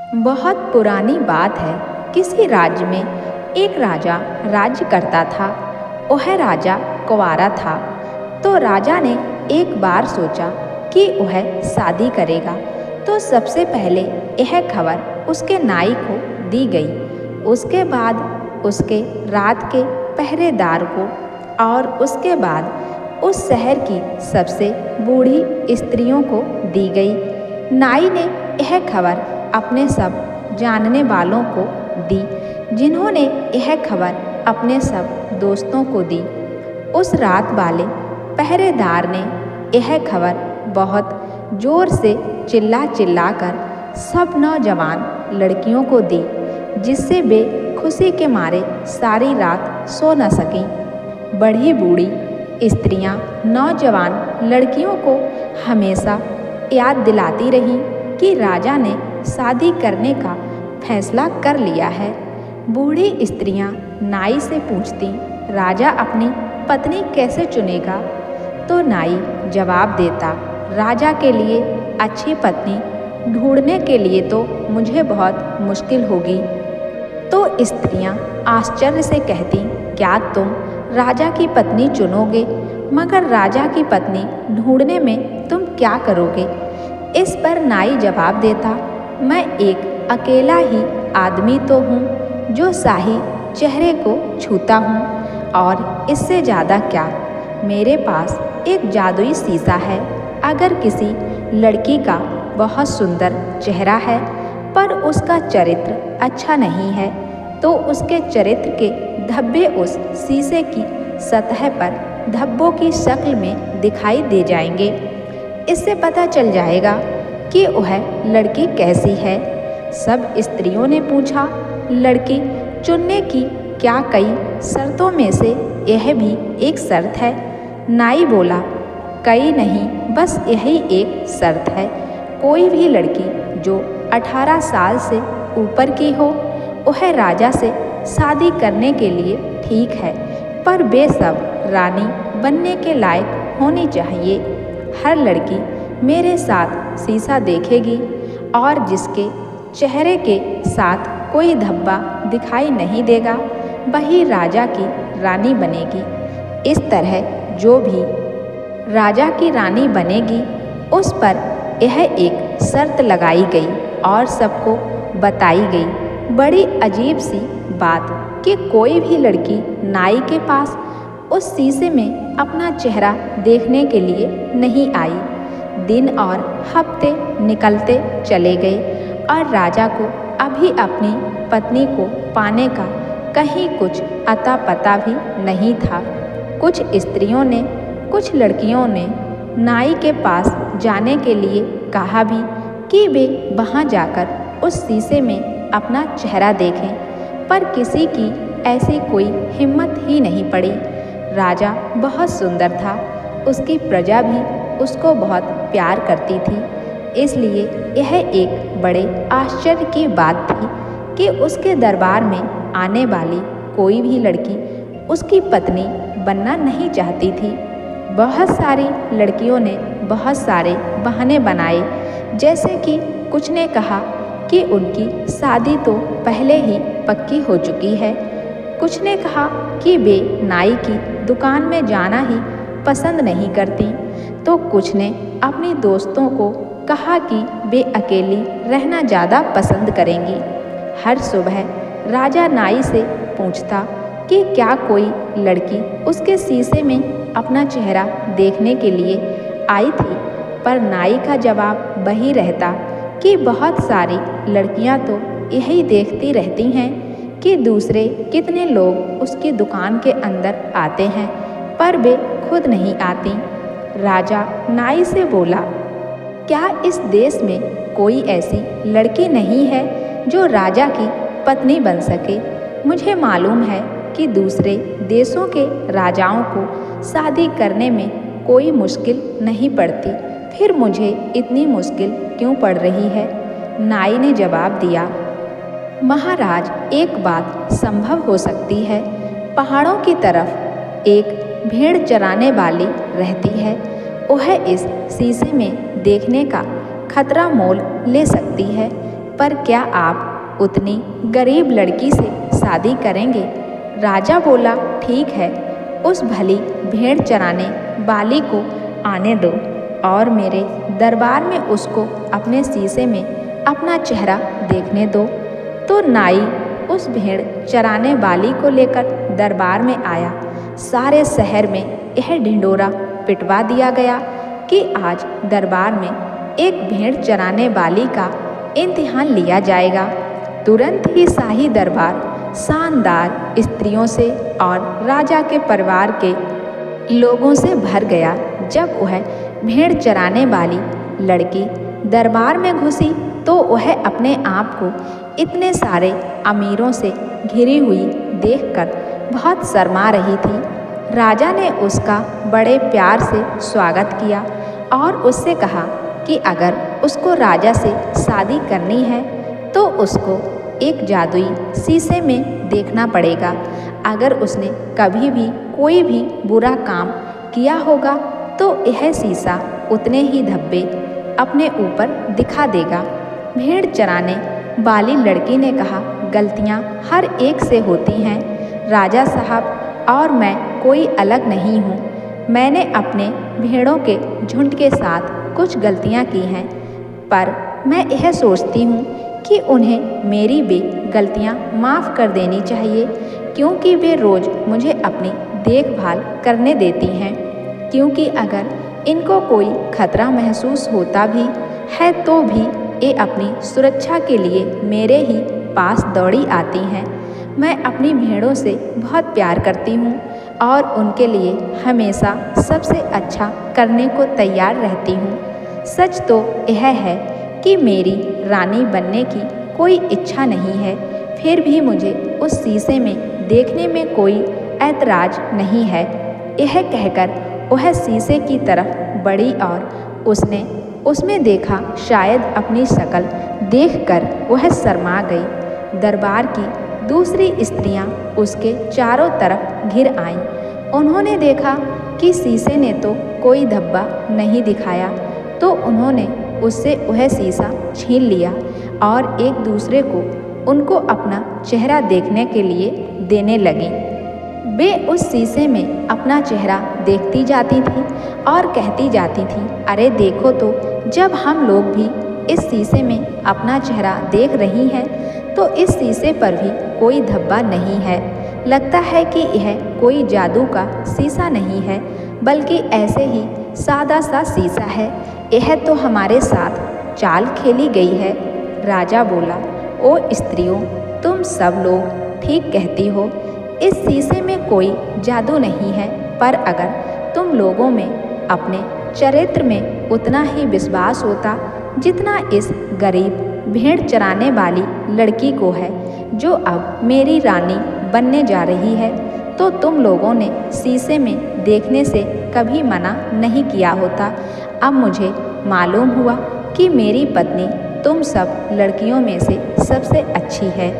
बहुत पुरानी बात है। किसी राज्य में एक राजा राज्य करता था। वह राजा कुंवारा था। तो राजा ने एक बार सोचा कि वह शादी करेगा। तो सबसे पहले यह खबर उसके नाई को दी गई। उसके बाद उसके रात के पहरेदार को और उसके बाद उस शहर की सबसे बूढ़ी स्त्रियों को दी गई। नाई ने यह खबर अपने सब जानने वालों को दी, जिन्होंने यह खबर अपने सब दोस्तों को दी। उस रात वाले पहरेदार ने यह खबर बहुत जोर से चिल्ला चिल्ला कर सब नौजवान लड़कियों को दी, जिससे वे खुशी के मारे सारी रात सो न सकीं। बड़ी बूढ़ी स्त्रियां नौजवान लड़कियों को हमेशा याद दिलाती रहीं कि राजा ने शादी करने का फैसला कर लिया है। बूढ़ी स्त्रियां नाई से पूछती, राजा अपनी पत्नी कैसे चुनेगा? तो नाई जवाब देता, राजा के लिए अच्छी पत्नी ढूंढने के लिए तो मुझे बहुत मुश्किल होगी। तो स्त्रियां आश्चर्य से कहती, क्या तुम राजा की पत्नी चुनोगे? मगर राजा की पत्नी ढूंढने में तुम क्या करोगे? इस पर नाई जवाब देता, मैं एक अकेला ही आदमी तो हूँ जो शाही चेहरे को छूता हूँ, और इससे ज़्यादा क्या। मेरे पास एक जादुई शीशा है। अगर किसी लड़की का बहुत सुंदर चेहरा है पर उसका चरित्र अच्छा नहीं है, तो उसके चरित्र के धब्बे उस शीशे की सतह पर धब्बों की शक्ल में दिखाई दे जाएंगे। इससे पता चल जाएगा कि वह लड़की कैसी है। सब स्त्रियों ने पूछा, लड़की चुनने की क्या कई शर्तों में से यह भी एक शर्त है? नाई बोला, कई नहीं, बस यही एक शर्त है। कोई भी लड़की जो 18 साल से ऊपर की हो, वह राजा से शादी करने के लिए ठीक है, पर वे सब रानी बनने के लायक होनी चाहिए। हर लड़की मेरे साथ शीशा देखेगी और जिसके चेहरे के साथ कोई धब्बा दिखाई नहीं देगा, वही राजा की रानी बनेगी। इस तरह जो भी राजा की रानी बनेगी, उस पर यह एक शर्त लगाई गई और सबको बताई गई। बड़ी अजीब सी बात कि कोई भी लड़की नाई के पास उस शीशे में अपना चेहरा देखने के लिए नहीं आई। दिन और हफ्ते निकलते चले गए और राजा को अभी अपनी पत्नी को पाने का कहीं कुछ अता पता भी नहीं था। कुछ स्त्रियों ने, कुछ लड़कियों ने नाई के पास जाने के लिए कहा भी कि वे वहां जाकर उस शीशे में अपना चेहरा देखें, पर किसी की ऐसी कोई हिम्मत ही नहीं पड़ी। राजा बहुत सुंदर था, उसकी प्रजा भी उसको बहुत प्यार करती थी, इसलिए यह एक बड़े आश्चर्य की बात थी कि उसके दरबार में आने वाली कोई भी लड़की उसकी पत्नी बनना नहीं चाहती थी। बहुत सारी लड़कियों ने बहुत सारे बहाने बनाए, जैसे कि कुछ ने कहा कि उनकी शादी तो पहले ही पक्की हो चुकी है, कुछ ने कहा कि वे नाई की दुकान में जाना ही पसंद नहीं करती, तो कुछ ने अपनी दोस्तों को कहा कि वे अकेली रहना ज़्यादा पसंद करेंगी। हर सुबह राजा नाई से पूछता कि क्या कोई लड़की उसके शीशे में अपना चेहरा देखने के लिए आई थी, पर नाई का जवाब वही रहता कि बहुत सारी लड़कियां तो यही देखती रहती हैं कि दूसरे कितने लोग उसकी दुकान के अंदर आते हैं, पर वे खुद नहीं आती। राजा नाई से बोला, क्या इस देश में कोई ऐसी लड़की नहीं है जो राजा की पत्नी बन सके? मुझे मालूम है कि दूसरे देशों के राजाओं को शादी करने में कोई मुश्किल नहीं पड़ती, फिर मुझे इतनी मुश्किल क्यों पड़ रही है? नाई ने जवाब दिया, महाराज, एक बात संभव हो सकती है। पहाड़ों की तरफ एक भेड़ चराने वाली रहती है, वह इस शीशे में देखने का खतरा मोल ले सकती है। पर क्या आप उतनी गरीब लड़की से शादी करेंगे? राजा बोला, ठीक है, उस भली भेड़ चराने वाली को आने दो और मेरे दरबार में उसको अपने शीशे में अपना चेहरा देखने दो। तो नाई उस भेड़ चराने वाली को लेकर दरबार में आया। सारे शहर में यह ढिंढोरा पिटवा दिया गया कि आज दरबार में एक भेड़ चराने वाली का इम्तिहान लिया जाएगा। तुरंत ही शाही दरबार शानदार स्त्रियों से और राजा के परिवार के लोगों से भर गया। जब वह भेड़ चराने वाली लड़की दरबार में घुसी तो वह अपने आप को इतने सारे अमीरों से घिरी हुई देखकर बहुत शर्मा रही थी। राजा ने उसका बड़े प्यार से स्वागत किया और उससे कहा कि अगर उसको राजा से शादी करनी है तो उसको एक जादुई शीशे में देखना पड़ेगा। अगर उसने कभी भी कोई भी बुरा काम किया होगा तो यह शीशा उतने ही धब्बे अपने ऊपर दिखा देगा। भेड़ चराने वाली लड़की ने कहा, गलतियाँ हर एक से होती हैं राजा साहब, और मैं कोई अलग नहीं हूँ। मैंने अपने भेड़ों के झुंड के साथ कुछ गलतियाँ की हैं, पर मैं यह सोचती हूँ कि उन्हें मेरी भी गलतियाँ माफ़ कर देनी चाहिए, क्योंकि वे रोज़ मुझे अपनी देखभाल करने देती हैं। क्योंकि अगर इनको कोई खतरा महसूस होता भी है तो भी ये अपनी सुरक्षा के लिए मेरे ही पास दौड़ी आती हैं। मैं अपनी भेड़ों से बहुत प्यार करती हूँ और उनके लिए हमेशा सबसे अच्छा करने को तैयार रहती हूँ। सच तो यह है कि मेरी रानी बनने की कोई इच्छा नहीं है, फिर भी मुझे उस शीशे में देखने में कोई ऐतराज़ नहीं है। यह कहकर वह शीशे की तरफ बढ़ी और उसने उसमें देखा। शायद अपनी शक्ल देखकर वह शर्मा गई। दरबार की दूसरी स्त्रियां उसके चारों तरफ घिर आईं। उन्होंने देखा कि शीशे ने तो कोई धब्बा नहीं दिखाया, तो उन्होंने उससे वह शीशा छीन लिया और एक दूसरे को उनको अपना चेहरा देखने के लिए देने लगी। वे उस शीशे में अपना चेहरा देखती जाती थी और कहती जाती थी, अरे देखो तो, जब हम लोग भी इस शीशे में अपना चेहरा देख रही हैं तो इस शीशे पर भी कोई धब्बा नहीं है। लगता है कि यह कोई जादू का शीशा नहीं है, बल्कि ऐसे ही सादा सा शीशा है। यह तो हमारे साथ चाल खेली गई है। राजा बोला, ओ स्त्रियों, तुम सब लोग ठीक कहती हो, इस शीशे में कोई जादू नहीं है, पर अगर तुम लोगों में अपने चरित्र में उतना ही विश्वास होता जितना इस गरीब भेड़ चराने वाली लड़की को है, जो अब मेरी रानी बनने जा रही है, तो तुम लोगों ने शीशे में देखने से कभी मना नहीं किया होता। अब मुझे मालूम हुआ कि मेरी पत्नी तुम सब लड़कियों में से सबसे अच्छी है।